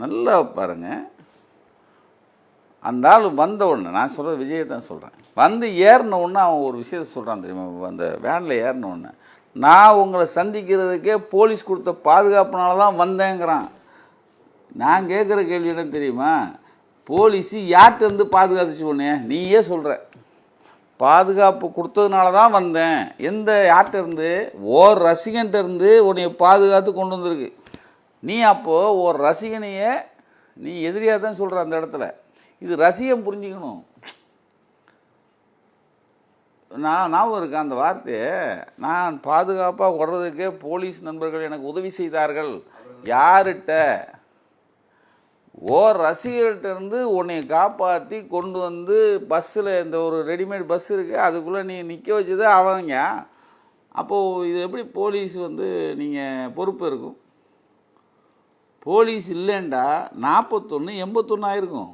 நல்லா பாருங்கள். அந்த ஆள் வந்த உடனே, நான் சொல்கிறது விஜயை தான் சொல்கிறேன், வந்து ஏறின உடனே அவன் ஒரு விஷயத்த சொல்கிறான் தெரியுமா? அந்த வேனில் ஏறின உடனே, நான் உங்களை சந்திக்கிறதுக்கே போலீஸ் கொடுத்த பாதுகாப்புனால தான் வந்தேங்கிறான். நான் கேட்குற கேள்வி என்ன தெரியுமா? போலீஸு யார்கிட்டருந்து பாதுகாத்துச்சு உடனே? நீயே சொல்கிற பாதுகாப்பு கொடுத்ததுனால தான் வந்தேன். எந்த யார்கிட்டருந்து? ஓர் ரசிகன்கிட்டருந்து உன்னைய பாதுகாத்து கொண்டு வந்திருக்கு. நீ அப்போது ஒரு ரசிகனையே நீ எதிரியாக தான் சொல்கிற அந்த இடத்துல. இது ரசிகம் புரிஞ்சுக்கணும். ஞாபகம் இருக்கேன் அந்த வார்த்தையை. நான் பாதுகாப்பாக வர்றதுக்கே போலீஸ் நண்பர்கள் எனக்கு உதவி செய்தார்கள். யார்கிட்ட? ஓர் ரசிகர்கிட்ட இருந்து உன்னை காப்பாற்றி கொண்டு வந்து பஸ்ஸில், இந்த ஒரு ரெடிமேட் பஸ் இருக்குது, அதுக்குள்ளே நீ நிற்க வச்சது அவங்க. அப்போது இது எப்படி போலீஸ் வந்து நீங்கள் பொறுப்பு இருக்கும்? போலீஸ் இல்லைண்டா 41 81 ஆயிருக்கும்.